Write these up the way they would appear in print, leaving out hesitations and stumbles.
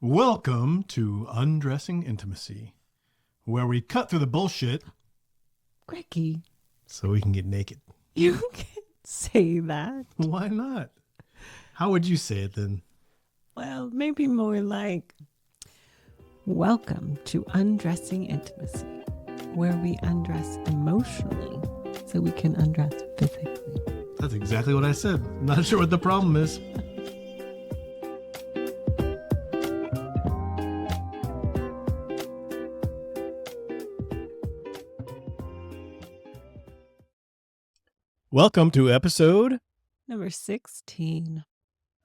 Welcome to Undressing Intimacy, where we cut through the bullshit Greggy, so we can get naked. you can't say that. Why not? How would you say it then? Well, maybe more like, welcome to Undressing Intimacy, where we undress emotionally so we can undress physically. That's exactly what I said. Not sure what the problem is. Welcome to episode Number 16.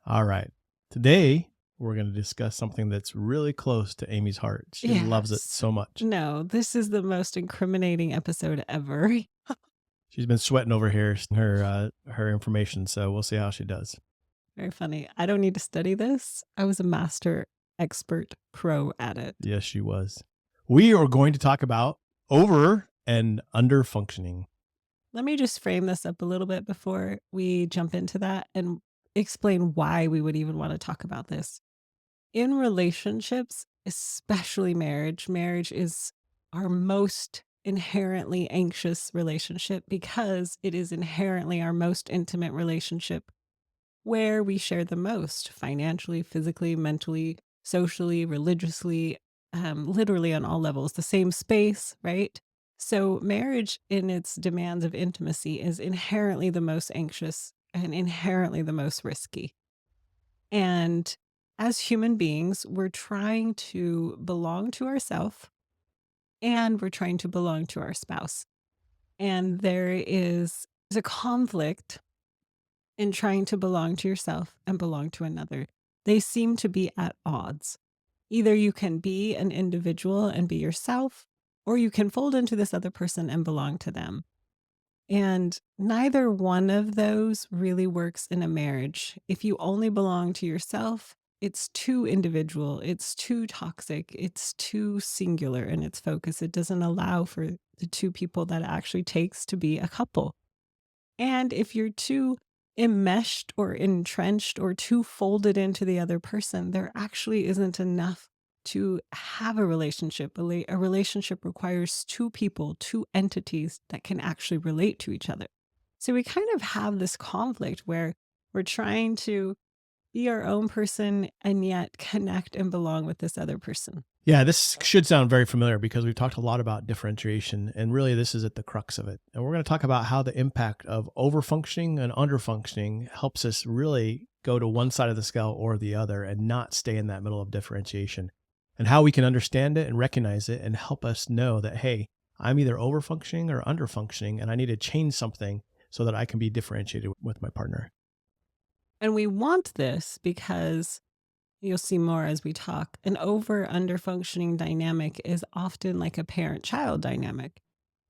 All right. Today, we're going to discuss something that's really close to Amy's heart. She loves it Yes. so much. No, this is the most incriminating episode ever. She's been sweating over here, her information, so we'll see how she does. Very funny. I don't need to study this. I was a master expert pro at it. Yes, she was. We are going to talk about over and under functioning. Let me just frame this up a little bit before we jump into that and explain why we would even want to talk about this. In relationships, especially marriage is our most inherently anxious relationship because it is inherently our most intimate relationship where we share the most financially, physically, mentally, socially, religiously, literally on all levels, the same space, right? So, marriage in its demands of intimacy is inherently the most anxious and inherently the most risky. And as human beings, we're trying to belong to ourselves and we're trying to belong to our spouse. And there's a conflict in trying to belong to yourself and belong to another. They seem to be at odds. Either you can be an individual and be yourself, or you can fold into this other person and belong to them. And neither one of those really works in a marriage. If you only belong to yourself, it's too individual, it's too toxic, it's too singular in its focus. It doesn't allow for the two people that it actually takes to be a couple. And if you're too enmeshed or entrenched or too folded into the other person, there actually isn't enough to have a relationship. A relationship requires two people, two entities that can actually relate to each other. So we kind of have this conflict where we're trying to be our own person and yet connect and belong with this other person. Yeah, this should sound very familiar because we've talked a lot about differentiation, and really this is at the crux of it. And we're going to talk about how the impact of overfunctioning and underfunctioning helps us really go to one side of the scale or the other and not stay in that middle of differentiation, and how we can understand it and recognize it and help us know that, hey, I'm either overfunctioning or underfunctioning, and I need to change something so that I can be differentiated with my partner. And we want this because you'll see more as we talk. An over/under functioning dynamic is often like a parent-child dynamic.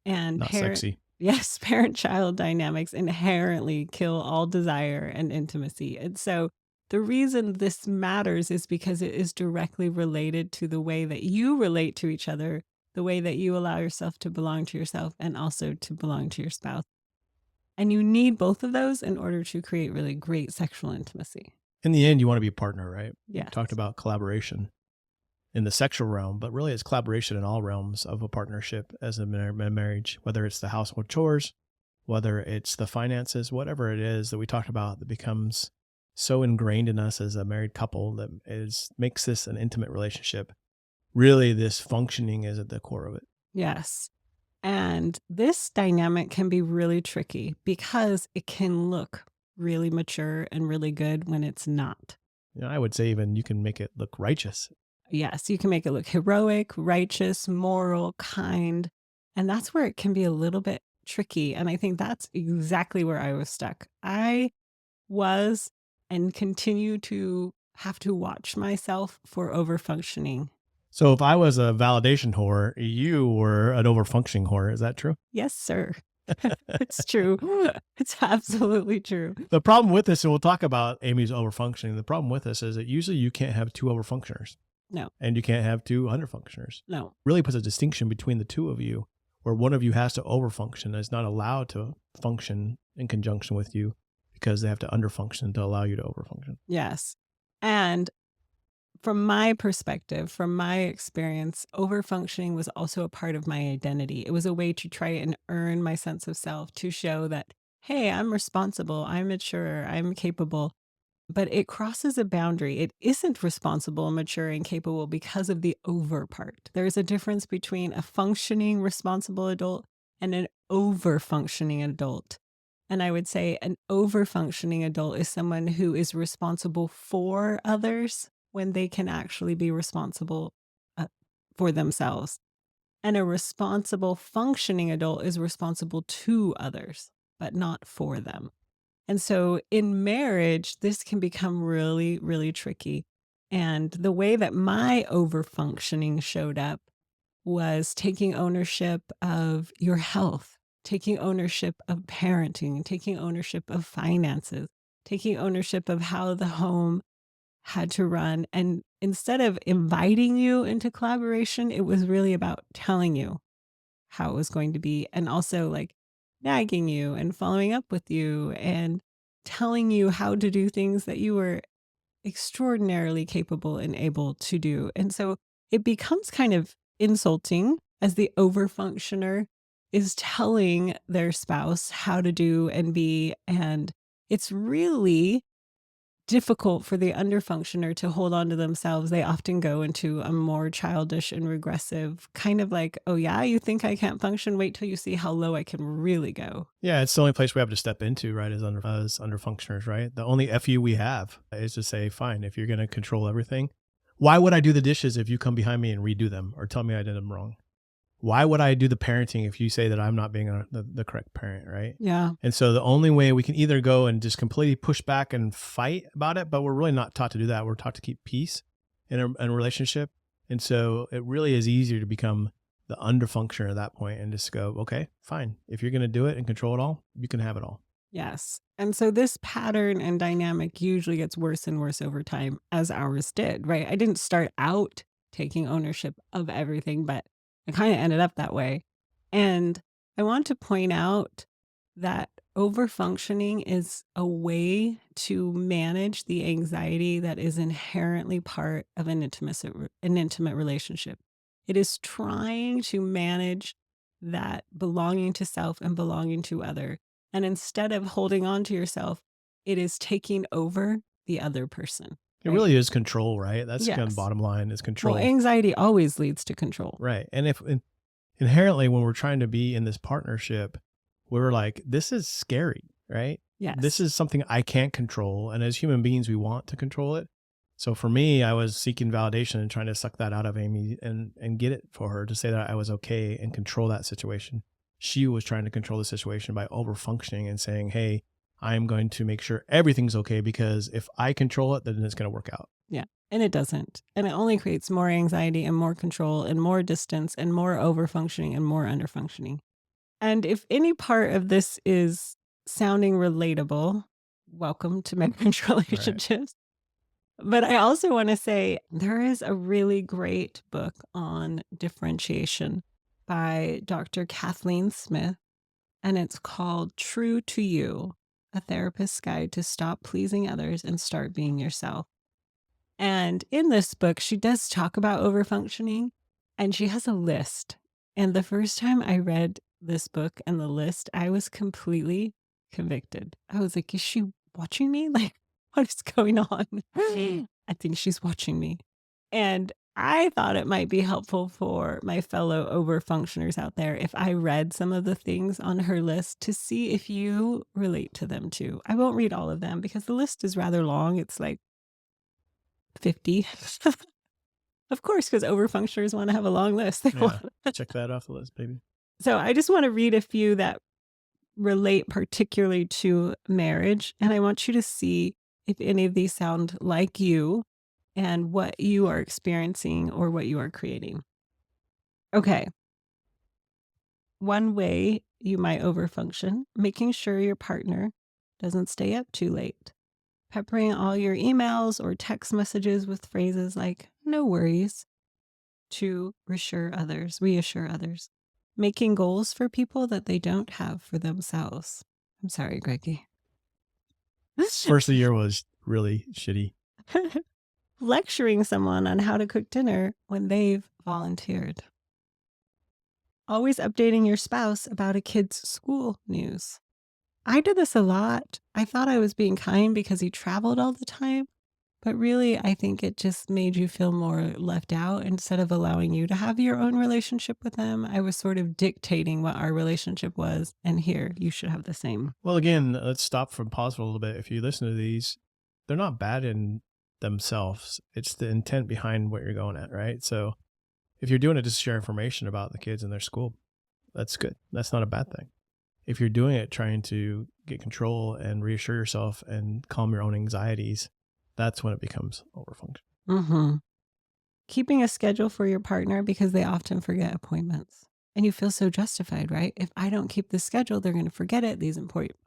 And Not sexy. Yes, parent-child dynamics inherently kill all desire and intimacy. And so the reason this matters is because it is directly related to the way that you relate to each other, the way that you allow yourself to belong to yourself and also to belong to your spouse. And you need both of those in order to create really great sexual intimacy. In the end, you want to be a partner, right? Yes. We talked about collaboration in the sexual realm, but really it's collaboration in all realms of a partnership as a marriage, whether it's the household chores, whether it's the finances, whatever it is that we talked about that becomes so ingrained in us as a married couple that makes this an intimate relationship. Really, this functioning is at the core of it. Yes. And this dynamic can be really tricky because it can look really mature and really good when it's not. I would say even you can make it look righteous. Yes, you can make it look heroic, righteous, moral, kind. And that's where it can be a little bit tricky. And I think that's exactly where I was stuck. I was and continue to have to watch myself for overfunctioning. So if I was a validation whore, you were an overfunctioning whore. Is that true? Yes, sir. It's true. It's absolutely true. The problem with this, and we'll talk about Amy's overfunctioning, the problem with this is that usually you can't have two overfunctioners. No. And you can't have two underfunctioners. No. Really puts a distinction between the two of you, where one of you has to overfunction and is not allowed to function in conjunction with you because they have to underfunction to allow you to overfunction. Yes. And from my perspective, from my experience, overfunctioning was also a part of my identity. It was a way to try and earn my sense of self, to show that, hey, I'm responsible, I'm mature, I'm capable. But it crosses a boundary. It isn't responsible, mature, and capable because of the over part. There's a difference between a functioning, responsible adult and an over functioning adult. And I would say an over functioning adult is someone who is responsible for others when they can actually be responsible uh, for themselves. And a responsible functioning adult is responsible to others, but not for them. And so in marriage, this can become really, really tricky. And the way that my over functioning showed up was taking ownership of your health, taking ownership of parenting, taking ownership of finances, taking ownership of how the home had to run. And instead of inviting you into collaboration, it was really about telling you how it was going to be, and also like nagging you and following up with you and telling you how to do things that you were extraordinarily capable and able to do. And so it becomes kind of insulting as the overfunctioner is telling their spouse how to do and be. And it's really difficult for the underfunctioner to hold on to themselves. They often go into a more childish and regressive kind of like, oh, yeah, you think I can't function? Wait till you see how low I can really go. Yeah, it's the only place we have to step into, right? As under functioners, right? The only fu we have is to say, fine, if you're going to control everything, why would I do the dishes if you come behind me and redo them or tell me I did them wrong? Why would I do the parenting if you say that I'm not being the correct parent, right? Yeah. And so the only way we can either go and just completely push back and fight about it, but we're really not taught to do that. We're taught to keep peace in a relationship. And so it really is easier to become the underfunctioner at that point and just go, okay, fine. If you're going to do it and control it all, you can have it all. Yes. And so this pattern and dynamic usually gets worse and worse over time, as ours did, right? I didn't start out taking ownership of everything, but I kind of ended up that way. And I want to point out that overfunctioning is a way to manage the anxiety that is inherently part of an intimate relationship. It is trying to manage that belonging to self and belonging to other, and instead of holding on to yourself, it is taking over the other person, It right? really is control, right? That's kind of Yes. bottom line is Well, control. anxiety always leads to control. Right. And if inherently when we're trying to be in this partnership, we're like, this is scary, right? This Yes. is something I can't control. And as human beings, we want to control it. So for me, I was seeking validation and trying to suck that out of Amy and get it for her to say that I was okay and control that situation. She was trying to control the situation by over functioning and saying, hey, I'm going to make sure everything's okay because if I control it, then it's going to work out. Yeah. And it doesn't. And it only creates more anxiety and more control and more distance and more overfunctioning and more underfunctioning. And if any part of this is sounding relatable, welcome to marriage Right. relationships. But I also want to say there is a really great book on differentiation by Dr. Kathleen Smith, and it's called True to You, A Therapist's Guide to Stop Pleasing Others and Start Being Yourself. And in this book, she does talk about overfunctioning, and she has a list. And the first time I read this book and the list, I was completely convicted. I was like, is she watching me? Like, what is going on? I think she's watching me. And I thought it might be helpful for my fellow overfunctioners out there if I read some of the things on her list to see if you relate to them too. I won't read all of them because the list is rather long. It's like 50. Of course, because overfunctioners wanna have a long list. They Yeah. want Check that off the list, baby. so I just wanna read a few that relate particularly to marriage, and I want you to see if any of these sound like you and what you are experiencing or what you are creating. Okay, one way you might overfunction, making sure your partner doesn't stay up too late. Peppering all your emails or text messages with phrases like, "No worries," to reassure others, making goals for people that they don't have for themselves. I'm sorry, Greggy. First of the year was really shitty. lecturing someone on how to cook dinner when they've volunteered. Always updating your spouse about a kid's school news. I did this a lot. I thought I was being kind because he traveled all the time, but really, I think it just made you feel more left out instead of allowing you to have your own relationship with them. I was sort of dictating what our relationship was, and here, you should have the same. Well, again, let's stop from pause for a little bit. If you listen to these, they're not bad in themselves. It's the intent behind what you're going at, right? So if you're doing it to share information about the kids in their school, that's good. That's not a bad thing. If you're doing it trying to get control and reassure yourself and calm your own anxieties, that's when it becomes overfunction. Hmm. Keeping a schedule for your partner because they often forget appointments. And you feel so justified, right? If I don't keep the schedule, they're going to forget it. These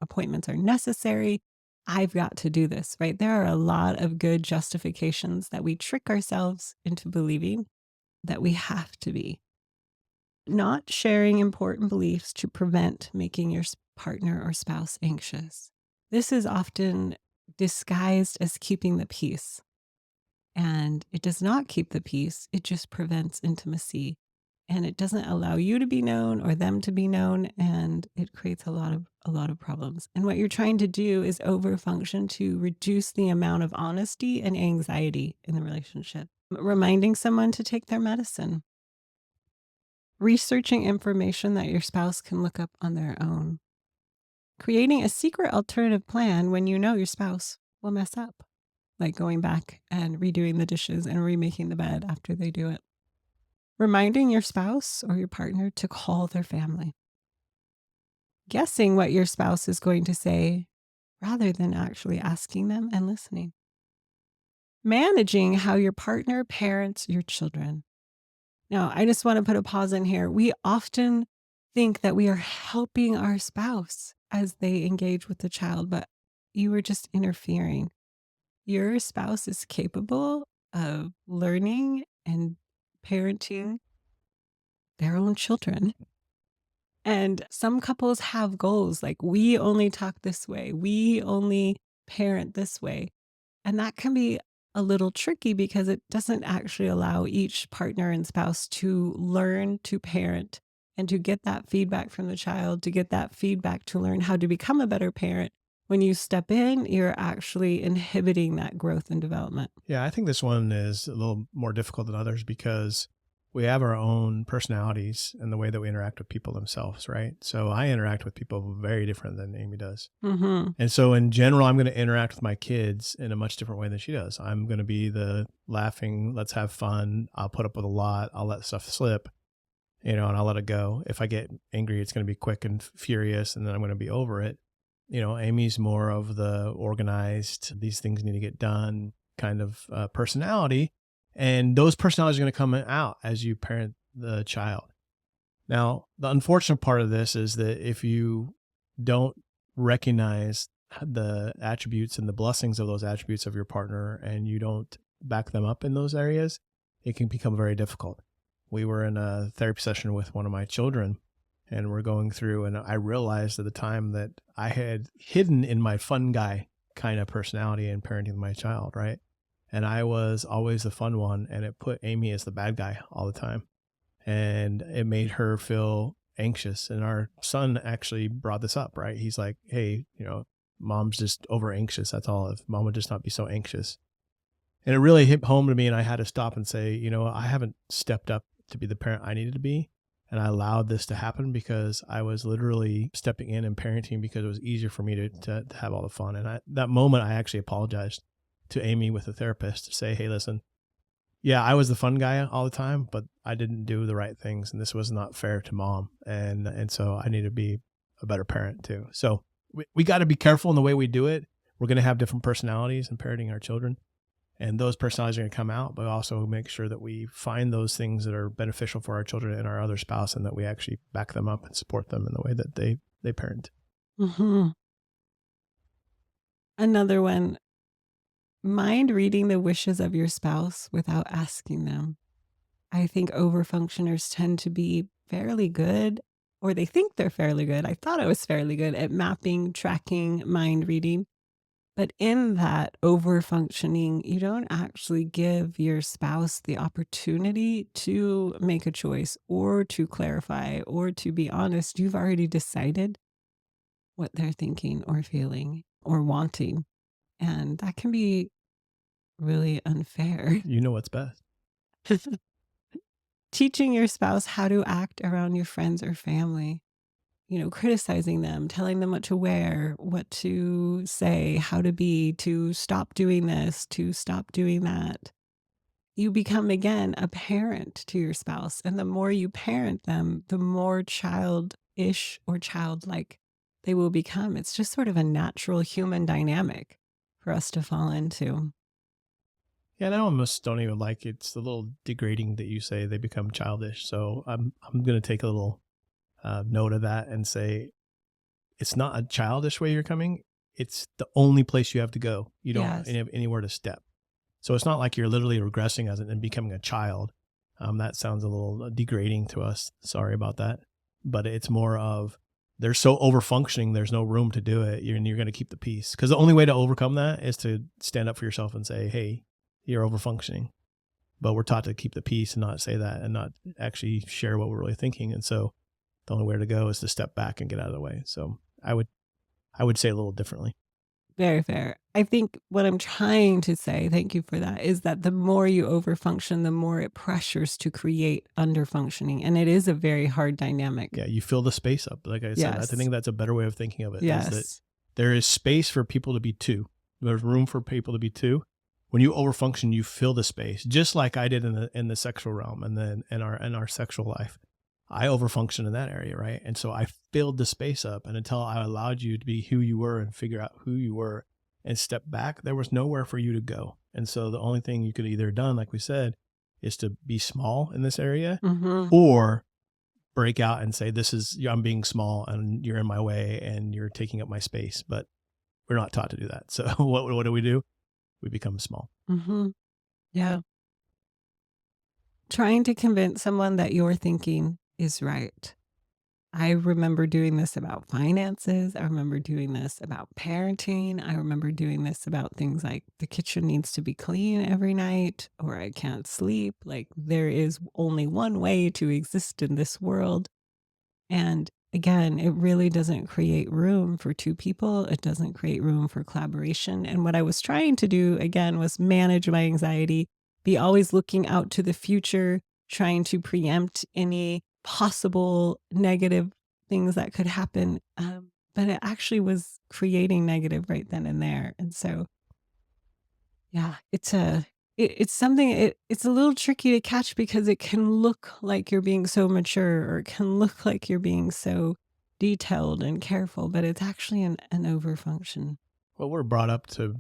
appointments are necessary. I've got to do this, right? There are a lot of good justifications that we trick ourselves into believing that we have to be. Not sharing important beliefs to prevent making your partner or spouse anxious. This is often disguised as keeping the peace. And it does not keep the peace, it just prevents intimacy. And it doesn't allow you to be known or them to be known, and it creates a lot of problems. And what you're trying to do is overfunction to reduce the amount of honesty and anxiety in the relationship. Reminding someone to take their medicine. Researching information that your spouse can look up on their own. Creating a secret alternative plan when you know your spouse will mess up, like going back and redoing the dishes and remaking the bed after they do it. Reminding your spouse or your partner to call their family. Guessing what your spouse is going to say rather than actually asking them and listening. Managing how your partner parents your children. Now, I just want to put a pause in here. We often think that we are helping our spouse as they engage with the child, but you are just interfering. Your spouse is capable of learning and parenting their own children. And some couples have goals like, we only talk this way, we only parent this way. And that can be a little tricky because it doesn't actually allow each partner and spouse to learn to parent and to get that feedback from the child, to get that feedback to learn how to become a better parent. When you step in, you're actually inhibiting that growth and development. Yeah, I think this one is a little more difficult than others because we have our own personalities and the way that we interact with people themselves, right? So I interact with people very different than Amy does. Hmm. And so in general, I'm going to interact with my kids in a much different way than she does. I'm going to be the laughing, let's have fun. I'll put up with a lot. I'll let stuff slip, and I'll let it go. If I get angry, it's going to be quick and furious, and then I'm going to be over it. Amy's more of the organized, these things need to get done kind of personality. And those personalities are going to come out as you parent the child. Now, the unfortunate part of this is that if you don't recognize the attributes and the blessings of those attributes of your partner and you don't back them up in those areas, it can become very difficult. We were in a therapy session with one of my children and we're going through, and I realized at the time that I had hidden in my fun guy kind of personality in parenting my child, right? And I was always the fun one, and it put Amy as the bad guy all the time. And it made her feel anxious. And our son actually brought this up, right? He's like, hey, mom's just over anxious. That's all. If mom would just not be so anxious. And it really hit home to me. And I had to stop and say, I haven't stepped up to be the parent I needed to be. And I allowed this to happen because I was literally stepping in and parenting because it was easier for me to have all the fun. And that moment, I actually apologized to Amy with the therapist to say, hey, listen, yeah, I was the fun guy all the time, but I didn't do the right things. And this was not fair to mom. And so I need to be a better parent too. So we got to be careful in the way we do it. We're going to have different personalities in parenting our children. And those personalities are going to come out, but also make sure that we find those things that are beneficial for our children and our other spouse, and that we actually back them up and support them in the way that they parent. Hmm. Another one, mind reading the wishes of your spouse without asking them. I think overfunctioners tend to be fairly good, or they think they're fairly good. I thought I was fairly good at mapping, tracking, mind reading. But in that over functioning, you don't actually give your spouse the opportunity to make a choice or to clarify or to be honest. You've already decided what they're thinking or feeling or wanting. And that can be really unfair. You know what's best. Teaching your spouse how to act around your friends or family, criticizing them, telling them what to wear, what to say, how to be, to stop doing this, to stop doing that. You become again a parent to your spouse. And the more you parent them, the more childish or childlike they will become. It's just sort of a natural human dynamic for us to fall into. Yeah, and I almost don't even like it's a little degrading that you say they become childish. So I'm gonna take a little note of that and say it's not a childish way you're coming. It's the only place you have to go. You don't Yes. have anywhere to step. So it's not like you're literally regressing as and becoming a child. That sounds a little degrading to us. Sorry about that. But it's more of they're so over functioning, there's no room to do it. You're going to keep the peace. Because the only way to overcome that is to stand up for yourself and say, hey, you're over functioning. But we're taught to keep the peace and not say that and not actually share what we're really thinking. And so the only way to go is to step back and get out of the way. So I would say a little differently. Very fair. I think what I'm trying to say, thank you for that, is that the more you overfunction, the more it pressures to create underfunctioning. And it is a very hard dynamic. Yeah, you fill the space up. Like I said, I Yes. think that's a better way of thinking of it is that Yes. there is space for people to be two. There's room for people to be two. When you overfunction, you fill the space, just like I did in the sexual realm and then in our sexual life. I overfunctioned in that area, right? And so I filled the space up. And until I allowed you to be who you were and figure out who you were and step back, there was nowhere for you to go. And so the only thing you could either done, like we said, is to be small in this area Hmm. or break out and say, this is, I'm being small and you're in my way and you're taking up my space. But we're not taught to do that. So what do? We become small. Hmm. Yeah. Trying to convince someone that your thinking is right. I remember doing this about finances. I remember doing this about parenting. I remember doing this about things like the kitchen needs to be clean every night or I can't sleep. Like there is only one way to exist in this world. And again, it really doesn't create room for two people. It doesn't create room for collaboration. And what I was trying to do again was manage my anxiety, be always looking out to the future, trying to preempt any possible negative things that could happen. But it actually was creating negative right then and there. And so yeah, it's something it's a little tricky to catch because it can look like you're being so mature or it can look like you're being so detailed and careful, but it's actually an overfunction. Well, we're brought up to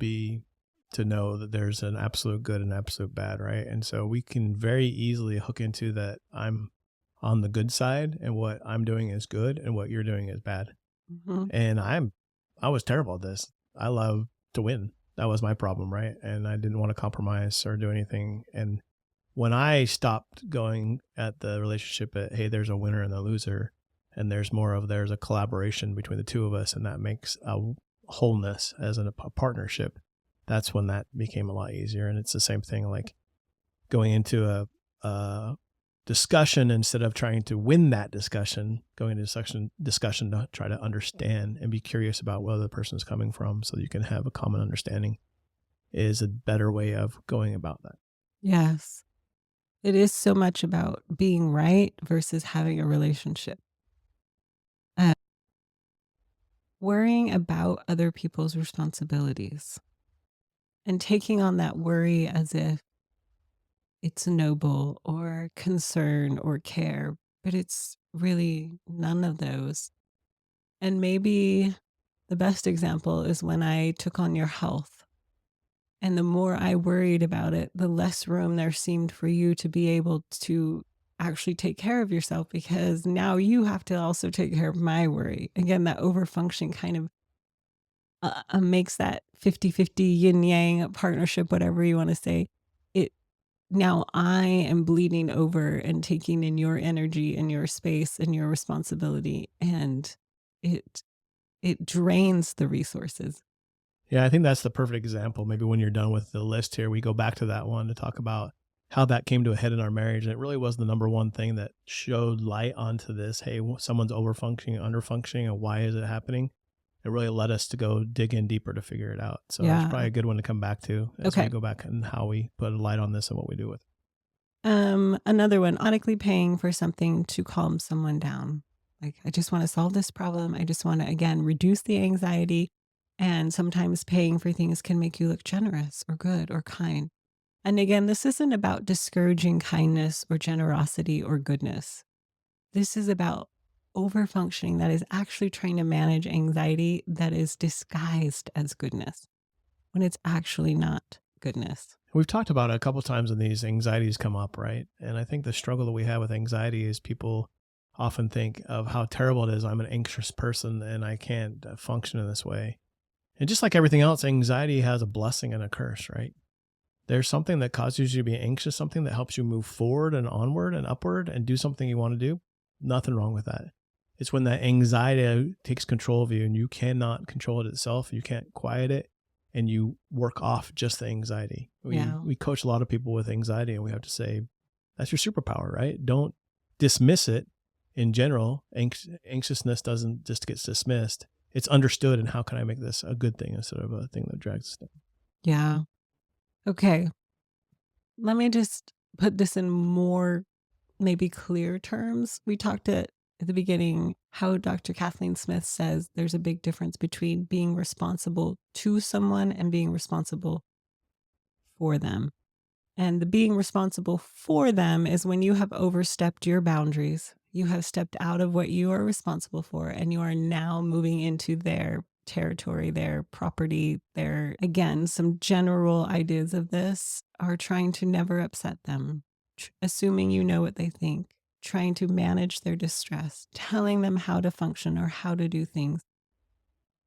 know that there's an absolute good and absolute bad, right? And so we can very easily hook into that I'm on the good side and what I'm doing is good and what you're doing is bad. Mhm. And I was terrible at this. I love to win. That was my problem, right? And I didn't want to compromise or do anything. And when I stopped going at the relationship at, hey, there's a winner and a loser, and there's a collaboration between the two of us, and that makes a wholeness as a partnership. That's when that became a lot easier. And it's the same thing like going into a discussion instead of trying to win that discussion, going into discussion to try to understand and be curious about where the person is coming from so you can have a common understanding is a better way of going about that. Yes. It is so much about being right versus having a relationship. Uh, Worrying about other people's responsibilities and taking on that worry as if it's noble or concern or care, but it's really none of those. And maybe the best example is when I took on your health. And the more I worried about it, the less room there seemed for you to be able to actually take care of yourself because now you have to also take care of my worry. Again, that overfunction kind of makes that 50-50 yin yang partnership, whatever you want to say. It now I am bleeding over and taking in your energy and your space and your responsibility. And it it drains the resources. Yeah, I think that's the perfect example. Maybe when you're done with the list here, we go back to that one to talk about how that came to a head in our marriage. And it really was the number one thing that showed light onto this. Hey, someone's over functioning, under functioning, and why is it happening? It really led us to go dig in deeper to figure it out. So it's probably Yeah. a good one to come back to as we Okay. go back and how we put a light on this and what we do with it. Another one, automatically paying for something to calm someone down. Like, I just want to solve this problem. I just want to, again, reduce the anxiety. And sometimes paying for things can make you look generous or good or kind. And again, this isn't about discouraging kindness or generosity or goodness. This is about overfunctioning that is actually trying to manage anxiety that is disguised as goodness when it's actually not goodness. We've talked about it a couple times when these anxieties come up, right? And I think the struggle that we have with anxiety is people often think of how terrible it is. I'm an anxious person and I can't function in this way. And just like everything else, anxiety has a blessing and a curse, right? There's something that causes you to be anxious, something that helps you move forward and onward and upward and do something you want to do. Nothing wrong with that. It's when that anxiety takes control of you and you cannot control it itself, you can't quiet it, and you work off just the anxiety. We Yeah. we coach a lot of people with anxiety, and we have to say that's your superpower, right? Don't dismiss it. In general, anxiousness doesn't just get dismissed. It's understood, and how can I make this a good thing instead of a thing that drags us down? Yeah. Okay. Let me just put this in more maybe clear terms. We talked at the beginning how Dr. Kathleen Smith says there's a big difference between being responsible to someone and being responsible for them. And the being responsible for them is when you have overstepped your boundaries. You have stepped out of what you are responsible for, and you are now moving into their territory, their property, their, again, some general ideas of this are trying to never upset them, assuming you know what they think, trying to manage their distress, telling them how to function or how to do things,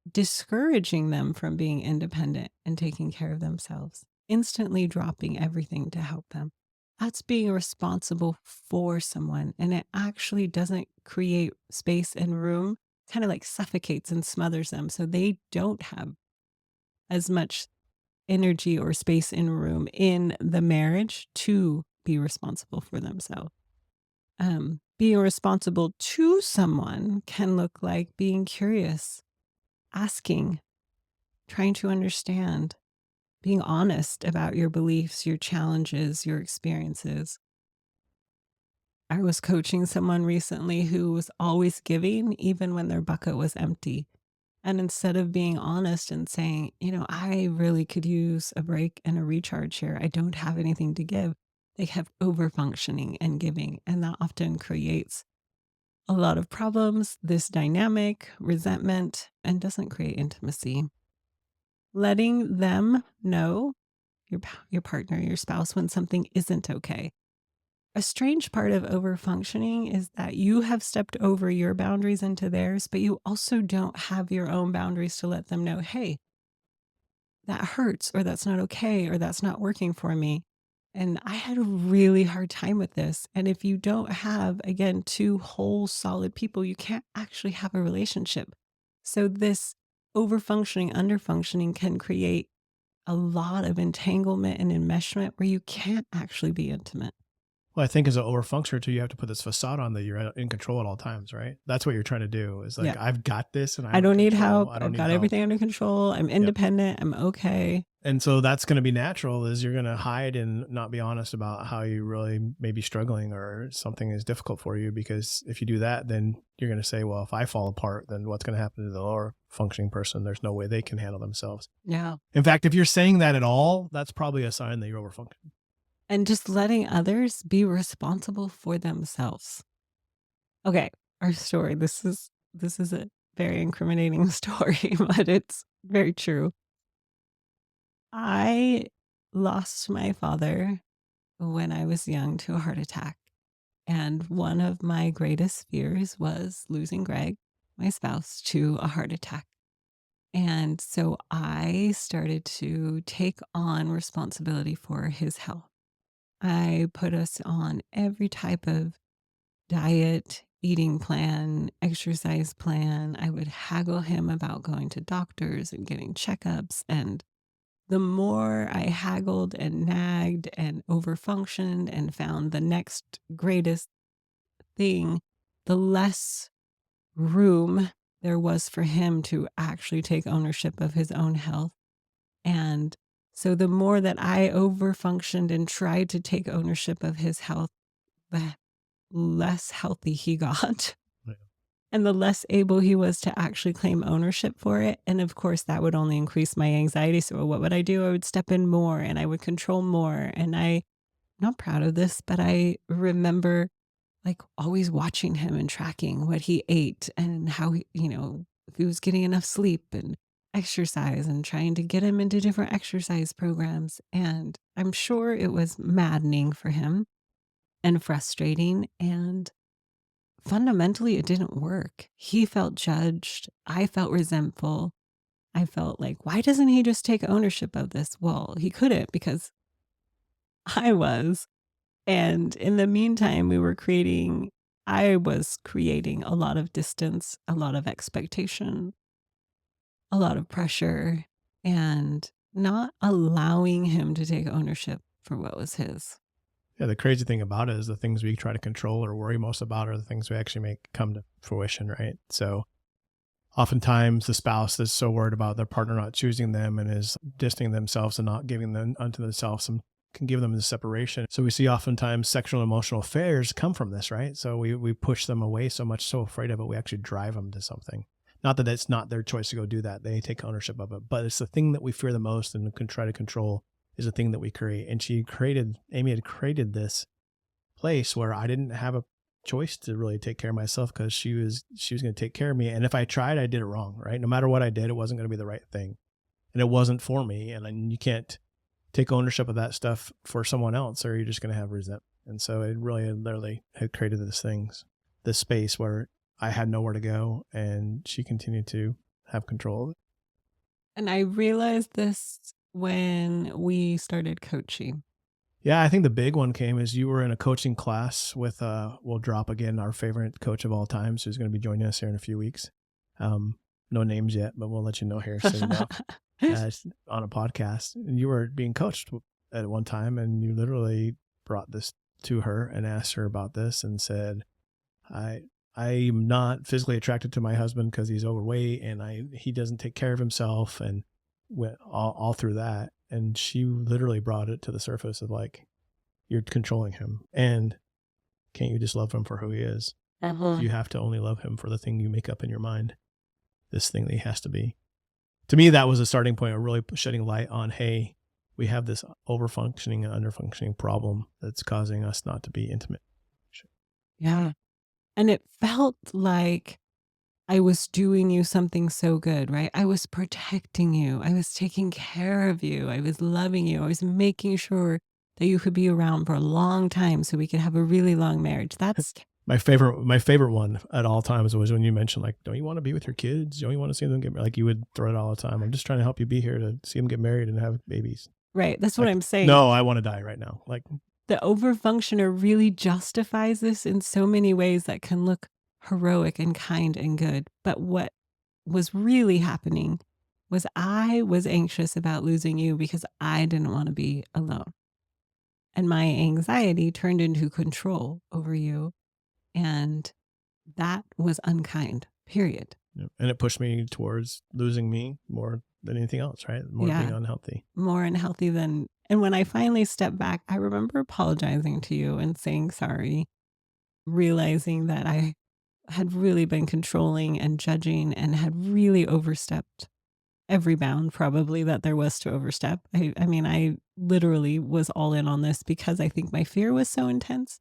discouraging them from being independent and taking care of themselves, instantly dropping everything to help them. That's being responsible for someone. And it actually doesn't create space and room, kind of like suffocates and smothers them. So they don't have as much energy or space and room in the marriage to be responsible for themselves. Being responsible to someone can look like being curious, asking, trying to understand, being honest about your beliefs, your challenges, your experiences. I was coaching someone recently who was always giving, even when their bucket was empty. And instead of being honest and saying, I really could use a break and a recharge here, I don't have anything to give, they kept over functioning and giving. And that often creates a lot of problems, this dynamic, resentment, and doesn't create intimacy. Letting them know your partner, your spouse, when something isn't okay. A strange part of overfunctioning is that you have stepped over your boundaries into theirs, but you also don't have your own boundaries to let them know, hey, that hurts, or that's not okay, or that's not working for me. And I had a really hard time with this. And if you don't have, again, two whole solid people, you can't actually have a relationship. So this overfunctioning, underfunctioning can create a lot of entanglement and enmeshment where you can't actually be intimate. Well, I think as an overfunctioner too, you have to put this facade on that you're in control at all times, right? That's what you're trying to do. Is Yeah. like I've got this and I I'm in don't need control. help. I don't I've need got help. everything under control. I'm Yep. independent. I'm okay. And so that's going to be natural is you're going to hide and not be honest about how you really may be struggling or something is difficult for you. Because if you do that, then you're going to say, well, if I fall apart, then what's going to happen to the lower functioning person? There's no way they can handle themselves. Yeah. In fact, if you're saying that at all, that's probably a sign that you're overfunctioning. And just letting others be responsible for themselves. Okay, our story. This is a very incriminating story, but it's very true. I lost my father when I was young to a heart attack. And one of my greatest fears was losing Greg, my spouse, to a heart attack. And so I started to take on responsibility for his health. I put us on every type of diet, eating plan, exercise plan. I would haggle him about going to doctors and getting checkups. And the more I haggled and nagged and overfunctioned and found the next greatest thing, the less room there was for him to actually take ownership of his own health. And so the more that I overfunctioned and tried to take ownership of his health, the less healthy he got. Yeah. And the less able he was to actually claim ownership for it. And of course, that would only increase my anxiety. So, what would I do? I would step in more and I would control more. And I'm not proud of this, but I remember like always watching him and tracking what he ate and how he, if he was getting enough sleep and exercise and trying to get him into different exercise programs. And I'm sure it was maddening for him and frustrating. And fundamentally, it didn't work. He felt judged. I felt resentful. I felt like, why doesn't he just take ownership of this? Well, he couldn't because I was. And in the meantime, I was creating a lot of distance, a lot of expectation, a lot of pressure, and not allowing him to take ownership for what was his. Yeah, the crazy thing about it is the things we try to control or worry most about are the things we actually make come to fruition, right? So oftentimes the spouse is so worried about their partner not choosing them and is distancing themselves and not giving them unto themselves some can give them the separation. So we see oftentimes sexual and emotional affairs come from this, right? So we push them away so much, so afraid of it, we actually drive them to something. Not that it's not their choice to go do that. They take ownership of it, but it's the thing that we fear the most and can try to control is the thing that we create. And Amy had created this place where I didn't have a choice to really take care of myself because she was going to take care of me. And if I tried, I did it wrong, right? No matter what I did, it wasn't going to be the right thing. And it wasn't for me. And you can't take ownership of that stuff for someone else or you're just going to have resentment. And so it really literally had created this space where I had nowhere to go and she continued to have control of it. And I realized this when we started coaching. Yeah, I think the big one came as you were in a coaching class with we'll drop again our favorite coach of all times who's going to be joining us here in a few weeks. No names yet, but we'll let you know here soon enough. On a podcast, and you were being coached at one time, and you literally brought this to her and asked her about this, and said, I'm not physically attracted to my husband because he's overweight and he doesn't take care of himself," and went all through that. And she literally brought it to the surface of like, you're controlling him, and can't you just love him for who he is? You have to only love him for the thing you make up in your mind, this thing that he has to be. To me, that was a starting point of really shedding light on, hey, we have this overfunctioning and underfunctioning problem that's causing us not to be intimate. Yeah. And it felt like I was doing you something so good, right? I was protecting you. I was taking care of you. I was loving you. I was making sure that you could be around for a long time so we could have a really long marriage. That's My favorite one at all times was when you mentioned, like, don't you want to be with your kids? Don't you want to see them get married? Like, you would throw it all the time. I'm just trying to help you be here to see them get married and have babies. right. That's what Like, I'm saying. no, I want to die right now. Like, The overfunctioner really justifies this in so many ways that can look heroic and kind and good. But what was really happening was I was anxious about losing you because I didn't want to be alone. And my anxiety turned into control over you. And that was unkind, period. and it pushed me towards losing me more than anything else, right? More being Yeah. unhealthy. More unhealthy than. And when I finally stepped back, I remember apologizing to you and saying sorry, realizing that I had really been controlling and judging and had really overstepped every bound probably that there was to overstep. I mean, I literally was all in on this because I think my fear was so intense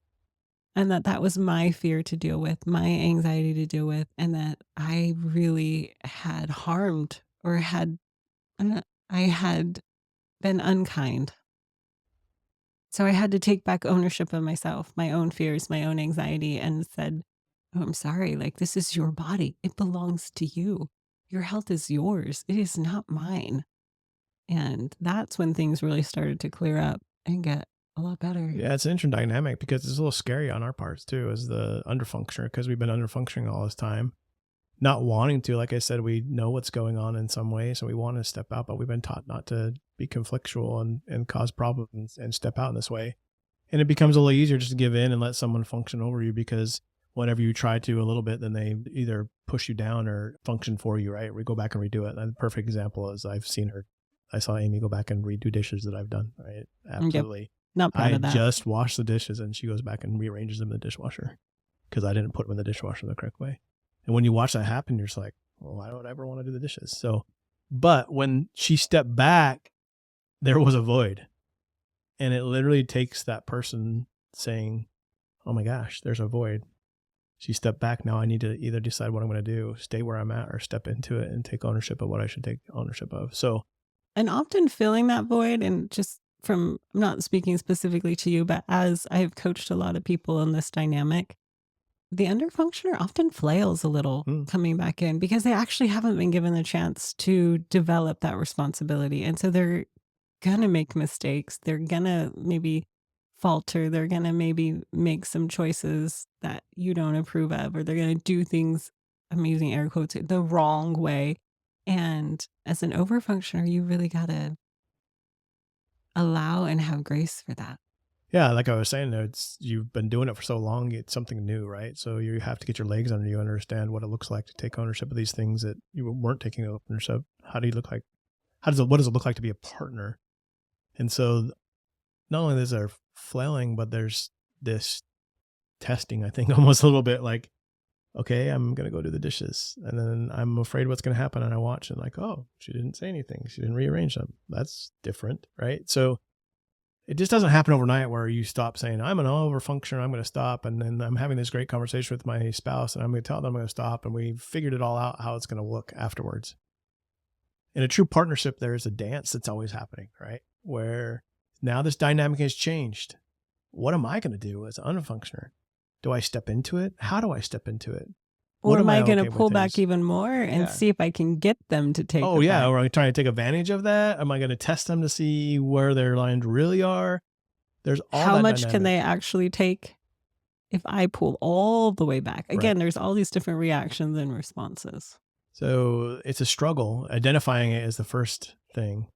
and that was my fear to deal with, my anxiety to deal with, and that I really had harmed or I had been unkind. So I had to take back ownership of myself, my own fears, my own anxiety, and said, "Oh, I'm sorry. Like, this is your body. It belongs to you. Your health is yours. It is not mine." And that's when things really started to clear up and get a lot better. Yeah, it's an interesting dynamic because it's a little scary on our parts too, as the underfunctioner, because we've been underfunctioning all this time, not wanting to. Like I said, we know what's going on in some way, so we want to step out, but we've been taught not to be conflictual and cause problems and step out in this way. And it becomes a little easier just to give in and let someone function over you, because whenever you try to a little bit, then they either push you down or function for you, right? We go back and redo it. And the perfect example is I saw Amy go back and redo dishes that I've done, right? Yep. Absolutely. Not proud I of that. just washed the dishes and she goes back and rearranges them in the dishwasher because I didn't put them in the dishwasher the correct way. And when you watch that happen, you're just like, well, why don't I ever want to do the dishes? So, but when she stepped back, there was a void. And it literally takes that person saying, oh my gosh, there's a void. She stepped back. Now I need to either decide what I'm going to do, stay where I'm at, or step into it and take ownership of what I should take ownership of. So, And often filling that void, and just from, I'm not speaking specifically to you, but as I have coached a lot of people in this dynamic, the underfunctioner often flails a little mm, coming back in because they actually haven't been given the chance to develop that responsibility. And so they're going to make mistakes. They're going to maybe falter. They're going to maybe make some choices that you don't approve of, or they're going to do things, I'm using air quotes, the wrong way. And as an overfunctioner, you really got to allow and have grace for that. yeah, like I was saying, you've been doing it for so long, it's something new, right? So you have to get your legs under you and understand what it looks like to take ownership of these things that you weren't taking ownership. How do you look like? What does it look like to be a partner? And so not only is there flailing, but there's this testing, I think, almost a little bit like, okay, I'm going to go do the dishes. And then I'm afraid what's going to happen. And I watch and like, oh, she didn't say anything. She didn't rearrange them. That's different, right? So it just doesn't happen overnight where you stop saying, I'm an overfunctioner, I'm going to stop. And then I'm having this great conversation with my spouse and I'm going to tell them I'm going to stop. And we figured it all out, how it's going to look afterwards. In a true partnership, there is a dance that's always happening, right? Where now this dynamic has changed. What am I going to do as an underfunctioner? Do I step into it? How do I step into it? Or What am am I I going to okay pull with back is, even more and yeah. see if I can get them to take Oh it yeah. back? Or am I trying to take advantage of that? Am I going to test them to see where their lines really are? There's all How that much can dynamic. they actually take if I pull all the way back? Right. Again, there's all these different reactions and responses. So it's a struggle. Identifying it is the first thing.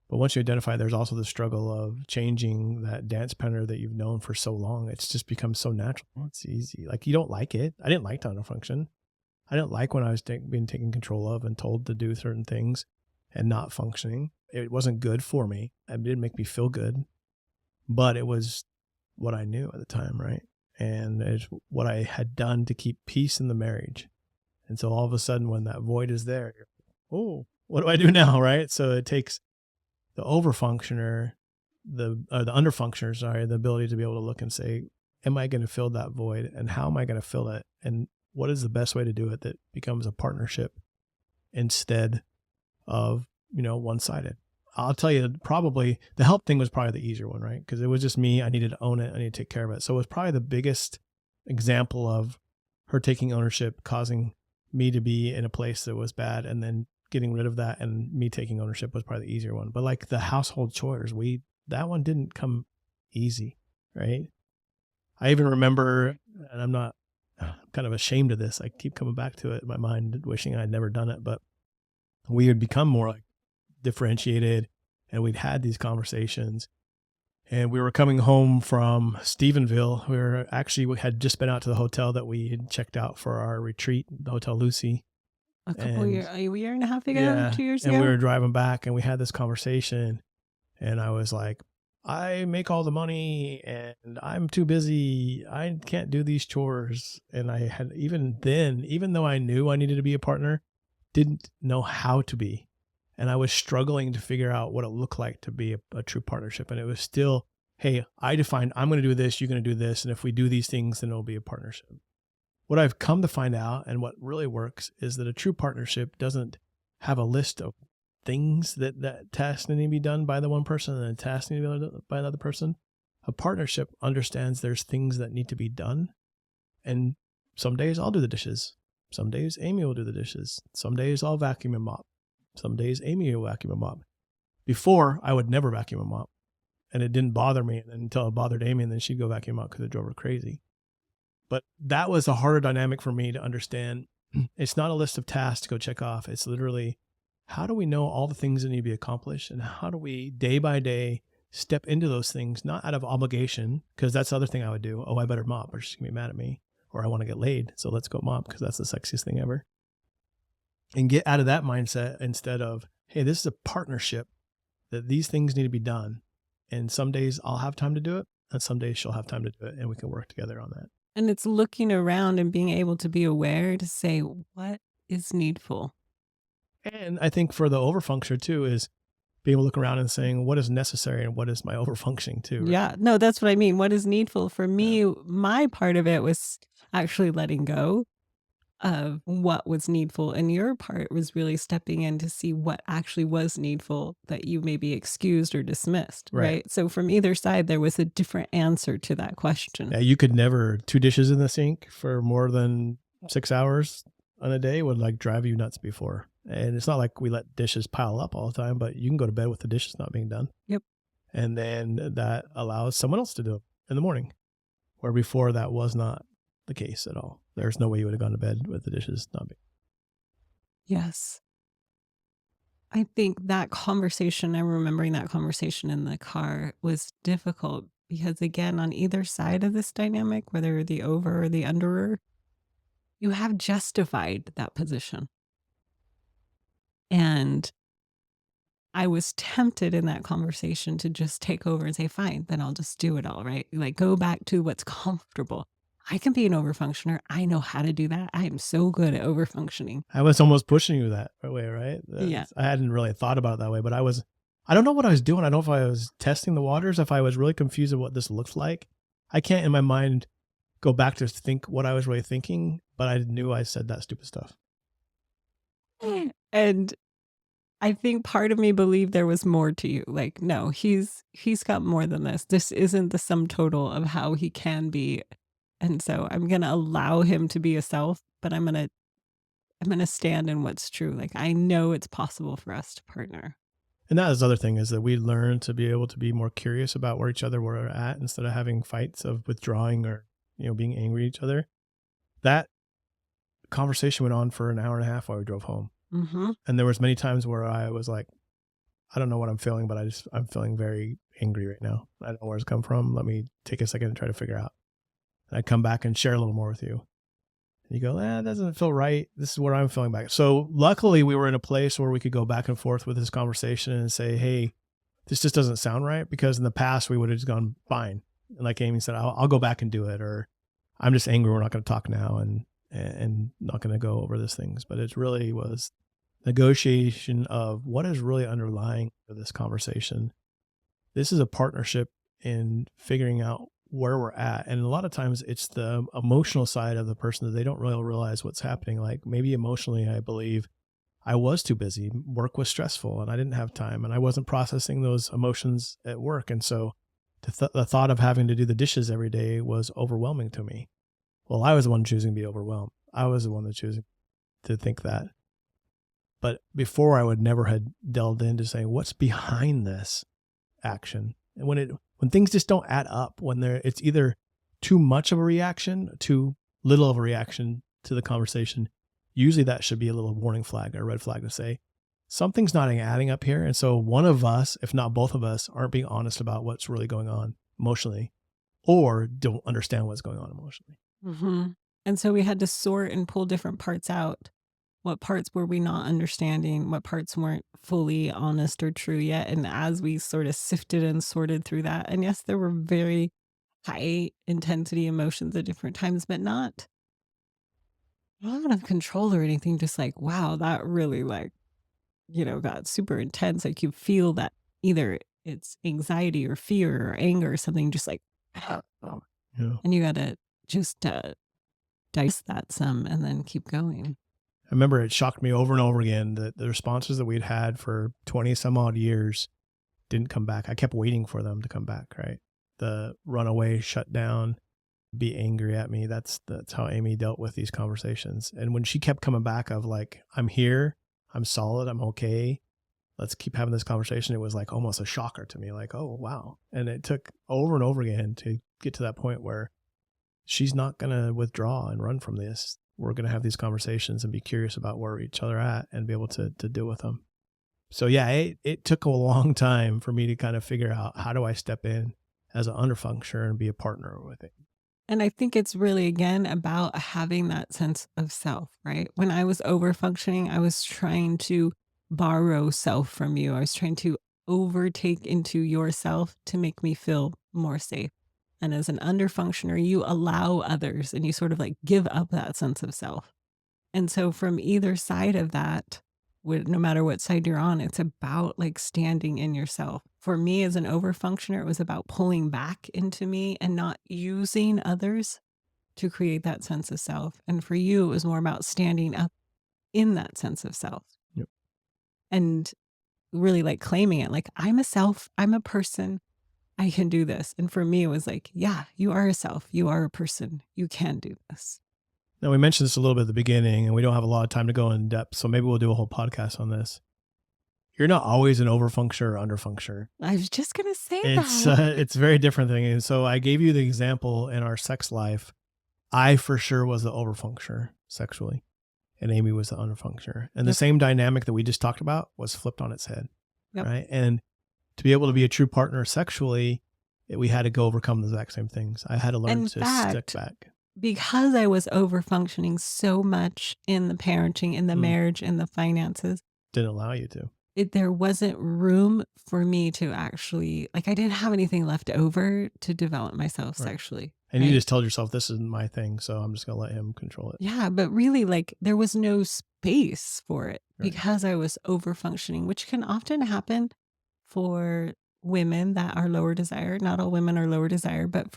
But once you identify, there's also the struggle of changing that dance pattern that you've known for so long. It's just become so natural. It's easy. Like you don't like it. I didn't like tunnel function. I didn't like when I was being taken control of and told to do certain things and not functioning. It wasn't good for me. It didn't make me feel good, but it was what I knew at the time, right? And it's what I had done to keep peace in the marriage. And so all of a sudden, when that void is there, oh, what do I do now, right? So it takes the overfunctioner, the underfunctioner, sorry, the ability to be able to look and say, am I going to fill that void and how am I going to fill it? And what is the best way to do it that becomes a partnership instead of, one-sided? I'll tell you, probably the help thing was probably the easier one, right? Because it was just me. I needed to own it. I need to take care of it. So it was probably the biggest example of her taking ownership, causing me to be in a place that was bad, and then getting rid of that and me taking ownership was probably the easier one. But like the household chores, that one didn't come easy, right? I even remember, and I'm kind of ashamed of this. I keep coming back to it in my mind, wishing I'd never done it, but we had become more like differentiated and we'd had these conversations. And we were coming home from Stephenville. We had just been out to the hotel that we had checked out for our retreat, the Hotel Lucy. And A year and a half ago, yeah, 2 years and we ago. were driving back and we had this conversation and I was like, I make all the money and I'm too busy. I can't do these chores. And I had, even then, even though I knew I needed to be a partner, didn't know how to be. And I was struggling to figure out what it looked like to be a true partnership. And it was still, hey, I defined, I'm going to do this, you're going to do this. And if we do these things, then it'll be a partnership. What I've come to find out and what really works is that a true partnership doesn't have a list of things that tasks need to be done by the one person and then tasks need to be done by another person. A partnership understands there's things that need to be done. And some days I'll do the dishes. Some days Amy will do the dishes. Some days I'll vacuum and mop. Some days Amy will vacuum and mop. Before, I would never vacuum and mop. and it didn't bother me until it bothered Amy, and then she'd go vacuum out because it drove her crazy. But that was a harder dynamic for me to understand. It's not a list of tasks to go check off. It's literally, how do we know all the things that need to be accomplished, and how do we day by day step into those things, not out of obligation, because that's the other thing I would do. Oh, I better mop or she's gonna be mad at me, or I want to get laid, so let's go mop because that's the sexiest thing ever. And get out of that mindset instead of, hey, this is a partnership, that these things need to be done. And some days I'll have time to do it, and some days she'll have time to do it, and we can work together on that. And it's looking around and being able to be aware to say, what is needful? And I think for the overfunctioner too is being able to look around and saying, what is necessary and what is my overfunctioning too, right? Yeah, no, that's what I mean. What is needful for Yeah. me? My part of it was actually letting go of what was needful. And your part was really stepping in to see what actually was needful that you maybe excused or dismissed, Right. right? So from either side, there was a different answer to that question. Yeah, you could never, two dishes in the sink for more than 6 hours on a day would like drive you nuts before. And it's not like we let dishes pile up all the time, but you can go to bed with the dishes not being done. Yep. And then that allows someone else to do it in the morning, where before that was not the case at all. There's no way you would have gone to bed with the dishes not being. Yes. I think that conversation, I'm remembering that conversation in the car was difficult because, again, on either side of this dynamic, whether the over or the underer, you have justified that position. And I was tempted in that conversation to just take over and say, fine, then I'll just do it all, right? Like go back to what's comfortable. I can be an overfunctioner. I know how to do that. I am so good at overfunctioning. I was almost pushing you that way, right? Yeah. I hadn't really thought about it that way, but I don't know what I was doing. I don't know if I was testing the waters, if I was really confused of what this looks like. I can't in my mind go back to think what I was really thinking, but I knew I said that stupid stuff. And I think part of me believed there was more to you. Like, no, he's got more than this. This isn't the sum total of how he can be. And so I'm gonna allow him to be a self, but I'm gonna stand in what's true. Like I know it's possible for us to partner. And that is the other thing, is that we learn to be able to be more curious about where each other were at instead of having fights of withdrawing or, being angry at each other. That conversation went on for an hour and a half while we drove home. Mm-hmm. And there was many times where I was like, I don't know what I'm feeling, but I'm feeling very angry right now. I don't know where it's come from. Let me take a second and try to figure out. And I come back and share a little more with you. And you go, that doesn't feel right. This is where I'm feeling back. So luckily we were in a place where we could go back and forth with this conversation and say, hey, this just doesn't sound right, because in the past we would have just gone fine. And like Amy said, I'll go back and do it, or I'm just angry. We're not going to talk now and not going to go over these things. But it really was negotiation of what is really underlying for this conversation. This is a partnership in figuring out where we're at. And a lot of times it's the emotional side of the person that they don't really realize what's happening. Like maybe emotionally, I believe I was too busy. Work was stressful and I didn't have time and I wasn't processing those emotions at work. And so the thought of having to do the dishes every day was overwhelming to me. Well, I was the one choosing to be overwhelmed. I was the one that choosing to think that. But before, I would never had delved into saying what's behind this action. And when things just don't add up, when it's either too much of a reaction, too little of a reaction to the conversation, usually that should be a little warning flag or red flag to say something's not adding up here. And so one of us, if not both of us, aren't being honest about what's really going on emotionally, or don't understand what's going on emotionally. Mm-hmm. And so we had to sort and pull different parts out. What parts were we not understanding? What parts weren't fully honest or true yet? And as we sort of sifted and sorted through that, and yes, there were very high intensity emotions at different times, but not out of control or anything. Just like, wow, that really got super intense. Like you feel that either it's anxiety or fear or anger or something, just like, Yeah. and you got to just dice that some and then keep going. I remember it shocked me over and over again that the responses that we'd had for 20 some odd years didn't come back. I kept waiting for them to come back, right? The runaway, shut down, be angry at me. That's how Amy dealt with these conversations. And when she kept coming back of like, I'm here, I'm solid, I'm okay. let's keep having this conversation. It was like almost a shocker to me, like, oh, wow. And it took over and over again to get to that point where she's not going to withdraw and run from this. We're going to have these conversations and be curious about where each other at and be able to deal with them. So yeah, it took a long time for me to kind of figure out, how do I step in as an underfunctioner and be a partner with it. And I think it's really, again, about having that sense of self, right? When I was over functioning, I was trying to borrow self from you. I was trying to overtake into yourself to make me feel more safe. And as an under functioner, you allow others and you sort of like give up that sense of self. And so from either side of that, no matter what side you're on, it's about like standing in yourself. For me as an overfunctioner, it was about pulling back into me and not using others to create that sense of self. And for you, it was more about standing up in that sense of self Yep. and really like claiming it. Like, I'm a self, I'm a person, I can do this. And for me, it was like, yeah, you are a self, you are a person, you can do this. Now, we mentioned this a little bit at the beginning, and we don't have a lot of time to go in depth, so maybe we'll do a whole podcast on this. You're not always an overfunctioner or underfunctioner. I was just going to say It's that. it's a very different thing. And so I gave you the example in our sex life. I for sure was the overfunctioner sexually, and Amy was the underfunctioner. And the Yep. same dynamic that we just talked about was flipped on its head, Yep. right? And to be able to be a true partner sexually, we had to go overcome the exact same things. I had to learn In to stick fact, back. because I was over functioning so much in the parenting, in the Mm. marriage, in the finances, Didn't allow you to. there wasn't room for me to actually, like, I didn't have anything left over to develop myself Right. sexually. And you right? just told yourself, this isn't my thing, so I'm just going to let him control it. Yeah, but really, like, there was no space for it Right. because I was over functioning, which can often happen for women that are lower desire. Not all women are lower desire, but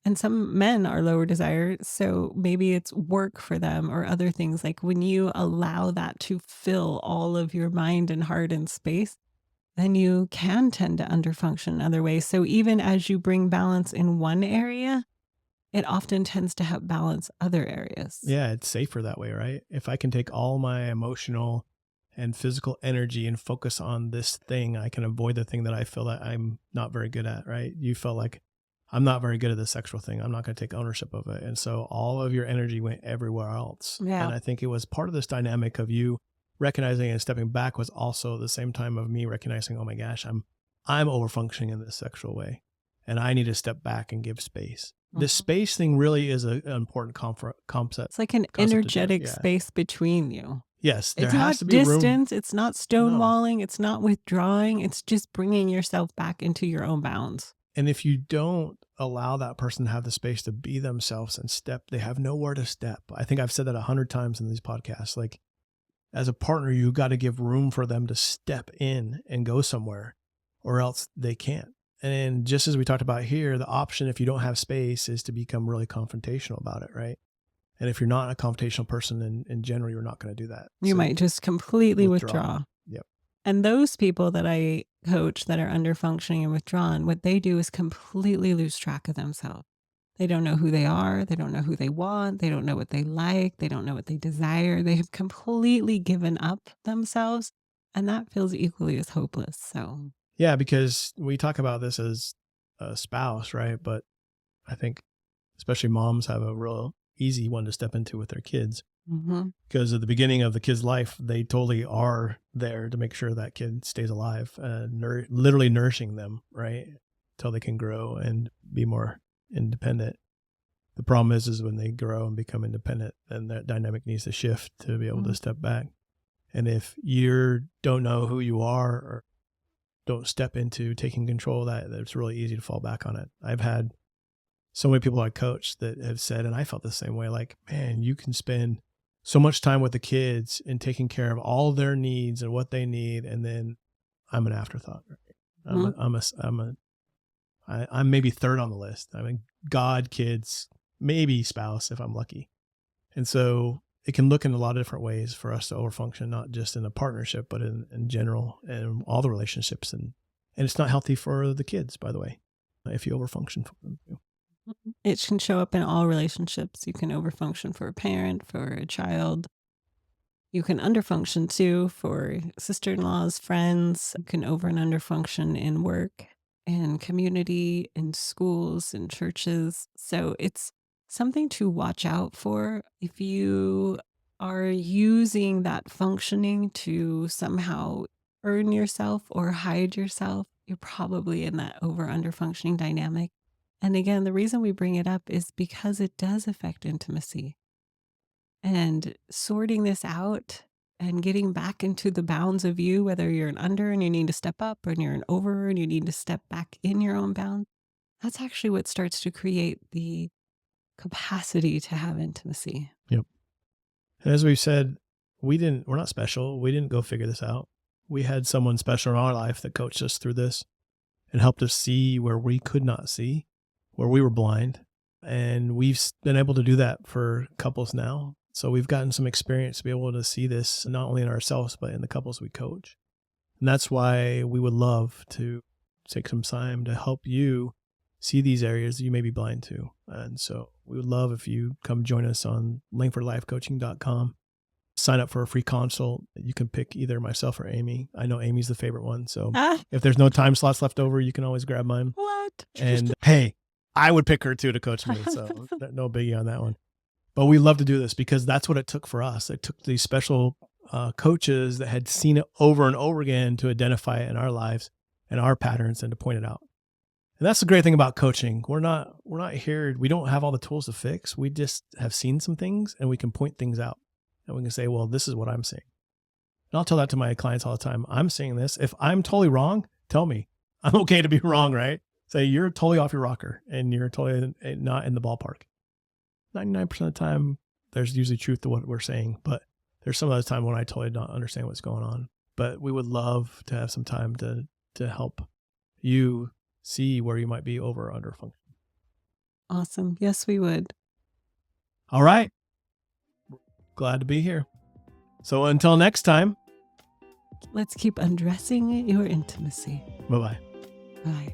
and some men are lower desire. So maybe it's work for them or other things. Like when you allow that to fill all of your mind and heart and space, then you can tend to underfunction in other ways. So even as you bring balance in one area, it often tends to help balance other areas. Yeah, it's safer that way, right? If I can take all my emotional and physical energy and focus on this thing, I can avoid the thing that I feel that I'm not very good at, right? You felt like, I'm not very good at this sexual thing. I'm not going to take ownership of it. And so all of your energy went everywhere else. Yeah. And I think it was part of this dynamic of you recognizing and stepping back was also the same time of me recognizing, oh my gosh, I'm over functioning in this sexual way. And I need to step back and give space. The space thing really is an important concept. It's like an concept to do. energetic Yeah. space between you. Yes, there It's has not to be room. distance. It's not stonewalling. It's not withdrawing. It's just bringing yourself back into your own bounds. And if you don't allow that person to have the space to be themselves and step, they have nowhere to step. I think I've said that 100 times in these podcasts. Like, as a partner, you got to give room for them to step in and go somewhere, or else they can't. And just as we talked about here, the option, if you don't have space, is to become really confrontational about it, right? And if you're not a confrontational person in general, you're not going to do that. You So might just completely withdraw. Yep. And those people that I coach that are under functioning and withdrawn, what they do is completely lose track of themselves. They don't know who they are. They don't know who they want. They don't know what they like. They don't know what they desire. They have completely given up themselves. And that feels equally as hopeless. So, Yeah, because we talk about this as a spouse, right? But I think especially moms have a real easy one to step into with their kids. Because at the beginning of the kid's life, they totally are there to make sure that kid stays alive, literally nourishing them, right? Till they can grow and be more independent. The problem is when they grow and become independent, then that dynamic needs to shift to be able to step back. And if you don't know who you are or don't step into taking control of that, it's really easy to fall back on it. I've had so many people I coach that have said, and I felt the same way, like, man, you can spend so much time with the kids and taking care of all their needs and what they need. And then I'm an afterthought. Right? I'm maybe third on the list. I mean, God, kids, maybe spouse if I'm lucky. And so it can look in a lot of different ways for us to overfunction, not just in a partnership, but in general and all the relationships. And it's not healthy for the kids, by the way, if you overfunction for them too. It can show up in all relationships. You can overfunction for a parent, for a child. You can underfunction too for sister-in-laws, friends. You can over and underfunction in work and community, in schools, in churches. So it's something to watch out for. If you are using that functioning to somehow earn yourself or hide yourself, you're probably in that over underfunctioning dynamic. And again, the reason we bring it up is because it does affect intimacy. And sorting this out and getting back into the bounds of you, whether you're an under and you need to step up, or you're an over and you need to step back in your own bounds, that's actually what starts to create the capacity to have intimacy. Yep. And as we've said, we're not special. We didn't go figure this out. We had someone special in our life that coached us through this and helped us see where we could not see, where we were blind. And we've been able to do that for couples now. So we've gotten some experience to be able to see this not only in ourselves, but in the couples we coach. And that's why we would love to take some time to help you see these areas that you may be blind to. And so we would love if you come join us on langfordlifecoaching.com. Sign up for a free consult. You can pick either myself or Amy. I know Amy's the favorite one. So if there's no time slots left over, you can always grab mine. What? And hey, I would pick her too to coach me. So no biggie on that one. But we love to do this because that's what it took for us. It took these special coaches that had seen it over and over again to identify it in our lives and our patterns and to point it out. And that's the great thing about coaching. We're not here. We don't have all the tools to fix. We just have seen some things and we can point things out and we can say, well, this is what I'm seeing. And I'll tell that to my clients all the time. I'm seeing this. If I'm totally wrong, tell me. I'm okay to be wrong, right? Say you're totally off your rocker and you're totally not in the ballpark. 99% of the time, there's usually truth to what we're saying, but there's some other time when I totally don't understand what's going on. But we would love to have some time to help you see where you might be over or under function. Awesome. Yes, we would. All right. Glad to be here. So until next time. Let's keep undressing your intimacy. Bye-bye. Bye.